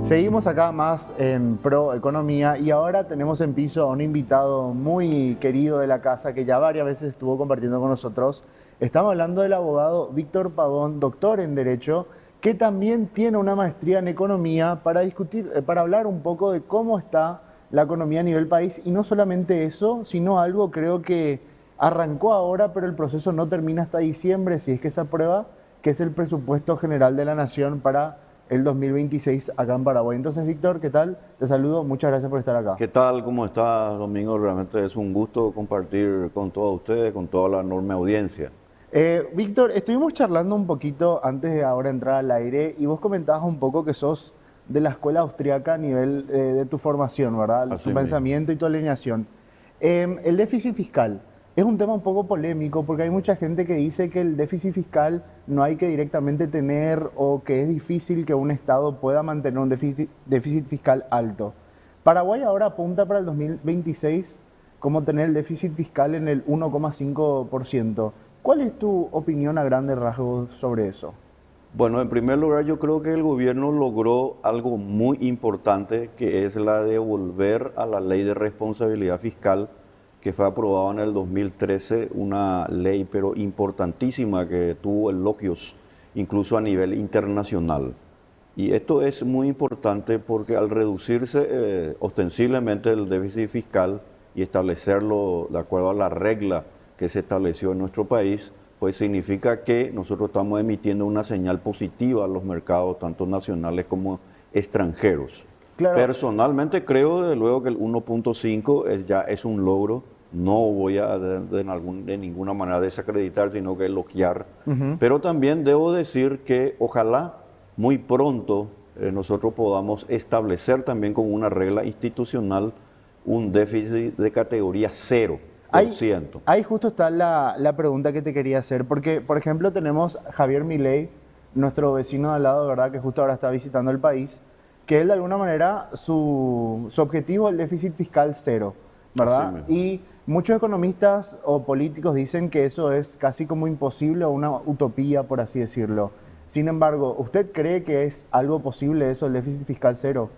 Seguimos acá más en Pro Economía y ahora tenemos en piso a un invitado muy querido de la casa que ya varias veces estuvo compartiendo con nosotros. Estamos hablando del abogado Víctor Pavón, doctor en Derecho, que también tiene una maestría en Economía para discutir, para hablar un poco de cómo está la economía a nivel país y no solamente eso, sino algo creo que arrancó ahora, pero el proceso no termina hasta diciembre, si es que se aprueba, que es el presupuesto general de la Nación para el 2026 acá en Paraguay. Entonces, Víctor, ¿qué tal? Te saludo, muchas gracias por estar acá. ¿Qué tal? ¿Cómo estás, Domingo? Realmente es un gusto compartir con todos ustedes, con toda la enorme audiencia. Víctor, estuvimos charlando un poquito antes de ahora entrar al aire y vos comentabas un poco que sos de la escuela austriaca a nivel de tu formación, ¿verdad? Así Tu mismo. pensamiento y tu alineación. El déficit fiscal es un tema un poco polémico porque hay mucha gente que dice que el déficit fiscal no hay que directamente tener o que es difícil que un Estado pueda mantener un déficit fiscal alto. Paraguay ahora apunta para el 2026 como tener el déficit fiscal en el 1,5%. ¿Cuál es tu opinión a grandes rasgos sobre eso? Bueno, en primer lugar, yo creo que el gobierno logró algo muy importante, que es la de volver a la ley de responsabilidad fiscal, que fue aprobada en el 2013, una ley pero importantísima que tuvo elogios incluso a nivel internacional. Y esto es muy importante porque al reducirse ostensiblemente el déficit fiscal y establecerlo de acuerdo a la regla que se estableció en nuestro país, pues significa que nosotros estamos emitiendo una señal positiva a los mercados, tanto nacionales como extranjeros. Claro, Personalmente creo, desde luego, que el 1,5 ya es un logro. No voy a de ninguna manera desacreditar, sino que elogiar. ujú. Pero también debo decir que ojalá muy pronto nosotros podamos establecer también como una regla institucional un déficit de categoría 0%. Ahí justo está la pregunta que te quería hacer, porque, por ejemplo, tenemos a Javier Milei, nuestro vecino de al lado, ¿verdad?, que justo ahora está visitando el país, que él de alguna manera su objetivo es el déficit fiscal cero, Así ¿verdad? mismo. Y muchos economistas o políticos dicen que eso es casi como imposible o una utopía, por así decirlo. Sin embargo, ¿usted cree que es algo posible eso, el déficit fiscal cero?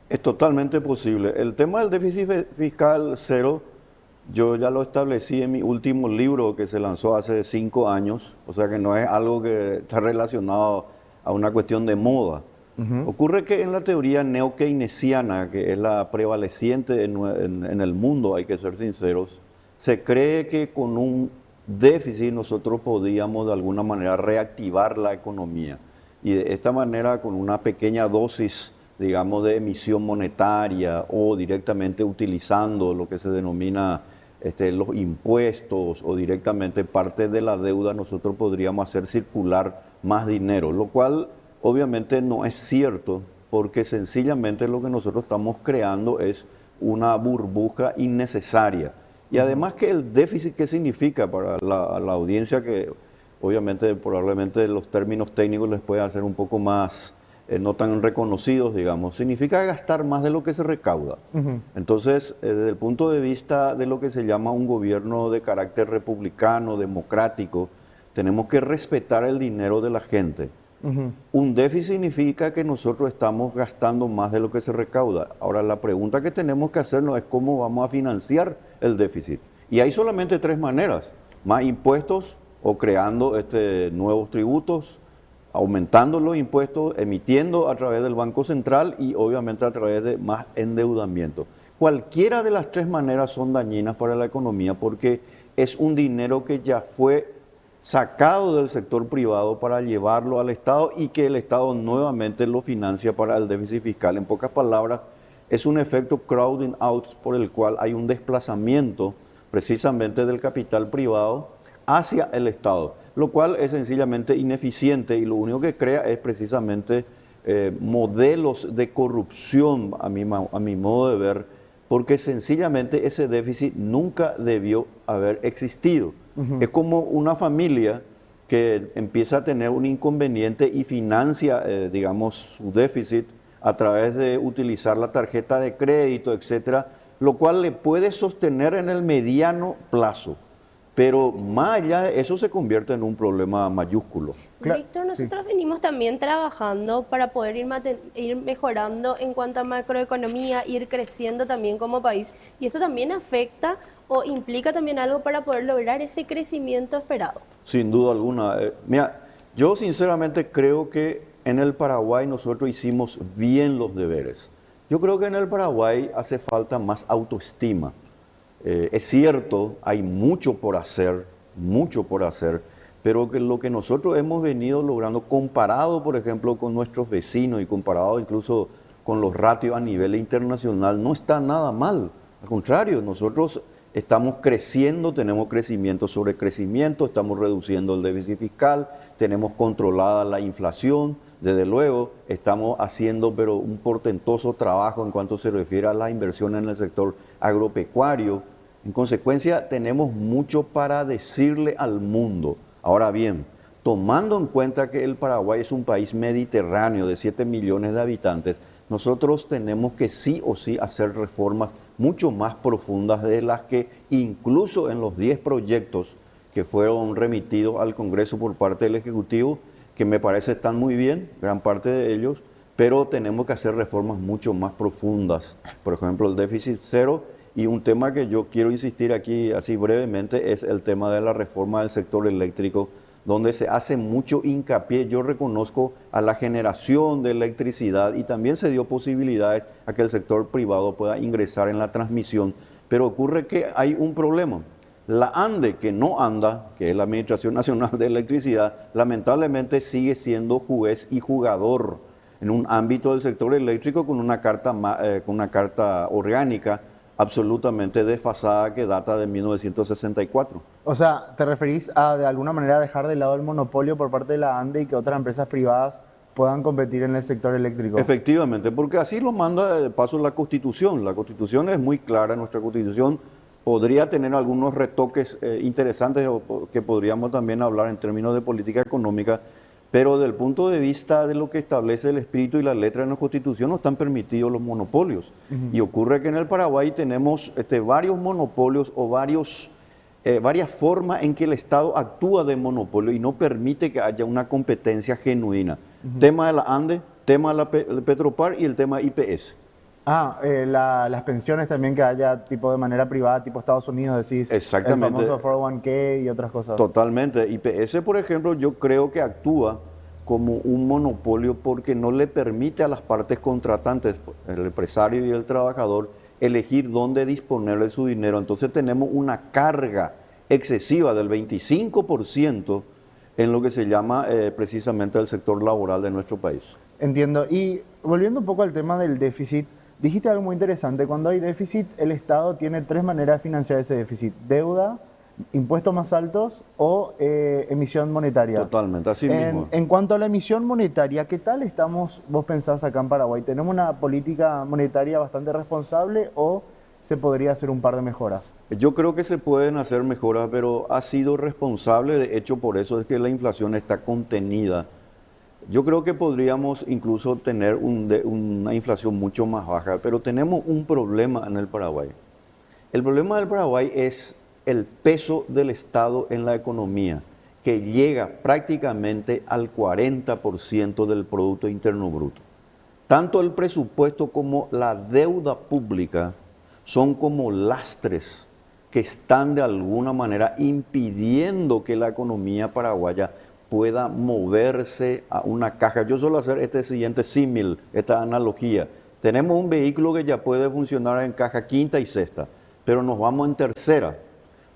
Es totalmente posible. El tema del déficit fiscal 0, yo ya lo establecí en mi último libro que se lanzó hace 5 años, o sea que no es algo que está relacionado a una cuestión de moda. Ujú. Ocurre que en la teoría neo-keynesiana, que es la prevaleciente en el mundo, hay que ser sinceros, se cree que con un déficit nosotros podíamos de alguna manera reactivar la economía. Y de esta manera, con una pequeña dosis, digamos, de emisión monetaria o directamente utilizando lo que se denomina los impuestos o directamente parte de la deuda, nosotros podríamos hacer circular más dinero, lo cual obviamente no es cierto, porque sencillamente lo que nosotros estamos creando es una burbuja innecesaria. Y Ujú. además que el déficit, ¿qué significa para la audiencia que obviamente probablemente los términos técnicos les puede hacer un poco más, no tan reconocidos, digamos? Significa gastar más de lo que se recauda. Ujú. Entonces, desde el punto de vista de lo que se llama un gobierno de carácter republicano, democrático, tenemos que respetar el dinero de la gente. Ujú. Un déficit significa que nosotros estamos gastando más de lo que se recauda. Ahora, la pregunta que tenemos que hacernos es cómo vamos a financiar el déficit. Y hay solamente tres maneras: más impuestos o creando nuevos tributos, aumentando los impuestos, emitiendo a través del Banco Central y obviamente a través de más endeudamiento. Cualquiera de las tres maneras son dañinas para la economía porque es un dinero que ya fue sacado del sector privado para llevarlo al Estado y que el Estado nuevamente lo financia para el déficit fiscal. En pocas palabras, es un efecto crowding out por el cual hay un desplazamiento precisamente del capital privado hacia el Estado, lo cual es sencillamente ineficiente y lo único que crea es precisamente modelos de corrupción, a mi modo de ver, porque sencillamente ese déficit nunca debió haber existido. Ujú. Es como una familia que empieza a tener un inconveniente y financia, digamos, su déficit a través de utilizar la tarjeta de crédito, etcétera, lo cual le puede sostener en el mediano plazo. pero más allá de eso se convierte en un problema mayúsculo. Víctor, nosotros venimos también trabajando para poder ir mejorando en cuanto a macroeconomía, ir creciendo también como país. Y eso también afecta o implica también algo para poder lograr ese crecimiento esperado. Sin duda alguna. Mira, yo sinceramente creo que en el Paraguay nosotros hicimos bien los deberes. Yo creo que en el Paraguay hace falta más autoestima. Es cierto, hay mucho por hacer, pero que lo que nosotros hemos venido logrando, comparado, por ejemplo, con nuestros vecinos y comparado incluso con los ratios a nivel internacional, no está nada mal. Al contrario, nosotros estamos creciendo, tenemos crecimiento sobre crecimiento, estamos reduciendo el déficit fiscal, tenemos controlada la inflación, desde luego estamos haciendo pero un portentoso trabajo en cuanto se refiere a las inversiones en el sector agropecuario. En consecuencia, tenemos mucho para decirle al mundo. Ahora bien, tomando en cuenta que el Paraguay es un país mediterráneo de 7 millones de habitantes, nosotros tenemos que sí o sí hacer reformas mucho más profundas de las que incluso en los 10 proyectos que fueron remitidos al Congreso por parte del Ejecutivo, que me parece están muy bien, gran parte de ellos, pero tenemos que hacer reformas mucho más profundas. Por ejemplo, el déficit cero. Y un tema que yo quiero insistir aquí así brevemente es el tema de la reforma del sector eléctrico, donde se hace mucho hincapié. Yo reconozco a la generación de electricidad y también se dio posibilidades a que el sector privado pueda ingresar en la transmisión, pero ocurre que hay un problema. La ANDE, que no anda, que es la Administración Nacional de Electricidad, lamentablemente sigue siendo juez y jugador en un ámbito del sector eléctrico con una carta orgánica absolutamente desfasada que data de 1964. O sea, ¿te referís a de alguna manera dejar de lado el monopolio por parte de la ANDE y que otras empresas privadas puedan competir en el sector eléctrico? Efectivamente, porque así lo manda de paso la Constitución. La Constitución es muy clara, nuestra Constitución podría tener algunos retoques interesantes que podríamos también hablar en términos de política económica, pero desde el punto de vista de lo que establece el espíritu y la letra de nuestra Constitución no están permitidos los monopolios. Y ocurre que en el Paraguay tenemos varios monopolios o varias formas en que el Estado actúa de monopolio y no permite que haya una competencia genuina. Tema de la ANDE, tema de Petropar y el tema IPS. Las pensiones también que haya tipo de manera privada, tipo Estados Unidos, decís. Exactamente. El famoso 401k y otras cosas. Totalmente. IPS, por ejemplo, yo creo que actúa como un monopolio porque no le permite a las partes contratantes, el empresario y el trabajador, elegir dónde disponer de su dinero. Entonces tenemos una carga excesiva del 25% en lo que se llama precisamente el sector laboral de nuestro país. Entiendo. Y volviendo un poco al tema del déficit, dijiste algo muy interesante. Cuando hay déficit, el Estado tiene 3 maneras de financiar ese déficit: deuda, impuestos más altos o emisión monetaria. Totalmente, así mismo. En cuanto a la emisión monetaria, ¿qué tal estamos, vos pensás, acá en Paraguay? ¿Tenemos una política monetaria bastante responsable o se podría hacer un par de mejoras? Yo creo que se pueden hacer mejoras, pero ha sido responsable. De hecho, por eso es que la inflación está contenida. Yo creo que podríamos incluso tener una inflación mucho más baja, pero tenemos un problema en el Paraguay. El problema del Paraguay es el peso del Estado en la economía, que llega prácticamente al 40% del Producto Interno Bruto. Tanto el presupuesto como la deuda pública son como lastres que están de alguna manera impidiendo que la economía paraguaya pueda moverse a una caja. Yo suelo hacer este siguiente símil, esta analogía. Tenemos un vehículo que ya puede funcionar en caja quinta y sexta, pero nos vamos en tercera.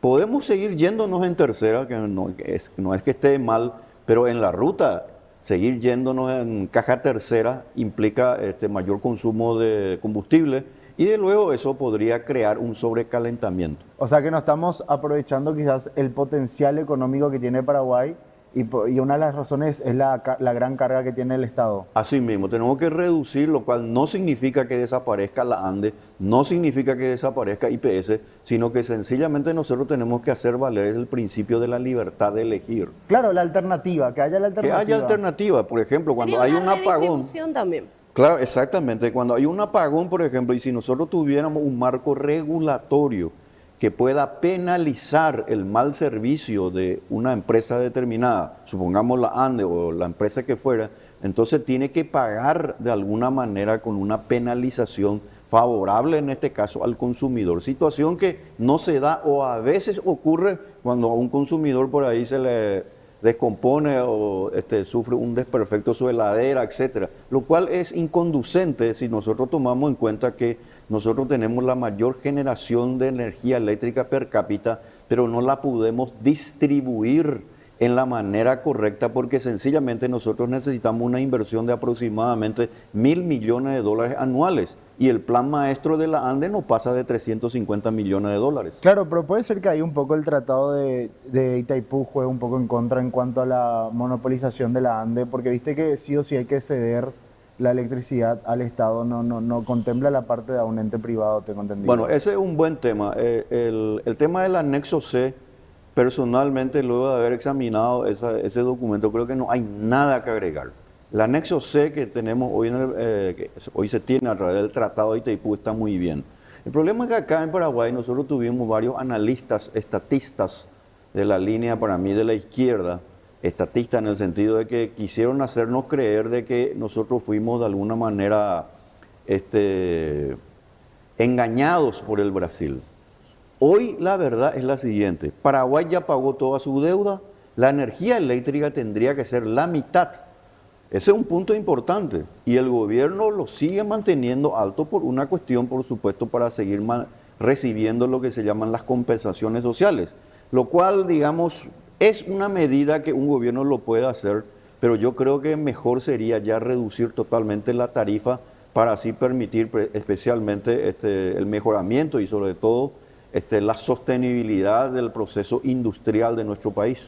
Podemos seguir yéndonos en tercera, que no es que esté mal, pero en la ruta seguir yéndonos en caja tercera implica mayor consumo de combustible y de luego eso podría crear un sobrecalentamiento. O sea que no estamos aprovechando quizás el potencial económico que tiene Paraguay y una de las razones es la gran carga que tiene el Estado. Así mismo, tenemos que reducir, lo cual no significa que desaparezca la ANDE, no significa que desaparezca IPS, sino que sencillamente nosotros tenemos que hacer valer el principio de la libertad de elegir. Claro, la alternativa, que haya la alternativa. Que haya alternativa, por ejemplo, cuando hay un apagón. También. Claro, exactamente, cuando hay un apagón, por ejemplo, y si nosotros tuviéramos un marco regulatorio que pueda penalizar el mal servicio de una empresa determinada, supongamos la ANDE o la empresa que fuera, entonces tiene que pagar de alguna manera con una penalización favorable en este caso al consumidor. Situación que no se da o a veces ocurre cuando a un consumidor por ahí se le descompone o sufre un desperfecto su heladera, etcétera, lo cual es inconducente si nosotros tomamos en cuenta que nosotros tenemos la mayor generación de energía eléctrica per cápita, pero no la podemos distribuir en la manera correcta porque sencillamente nosotros necesitamos una inversión de aproximadamente $1.000 millones anuales y el plan maestro de la ANDE no pasa de $350 millones. Claro, pero puede ser que ahí un poco el tratado de Itaipú juegue un poco en contra en cuanto a la monopolización de la ANDE, porque viste que sí o sí hay que ceder la electricidad al Estado, no contempla la parte de un ente privado, tengo entendido. Bueno, ese es un buen tema. El tema del anexo C, personalmente, luego de haber examinado ese documento, creo que no hay nada que agregar. El anexo C que tenemos hoy, que hoy se tiene a través del Tratado de Itaipú está muy bien. El problema es que acá en Paraguay nosotros tuvimos varios analistas, estatistas de la línea, para mí, de la izquierda, estatistas en el sentido de que quisieron hacernos creer de que nosotros fuimos de alguna manera engañados por el Brasil. Hoy la verdad es la siguiente: Paraguay ya pagó toda su deuda, la energía eléctrica tendría que ser la mitad. Ese es un punto importante y el gobierno lo sigue manteniendo alto por una cuestión, por supuesto, para seguir recibiendo lo que se llaman las compensaciones sociales, lo cual, digamos, es una medida que un gobierno lo puede hacer, pero yo creo que mejor sería ya reducir totalmente la tarifa para así permitir especialmente el mejoramiento y sobre todo la sostenibilidad del proceso industrial de nuestro país.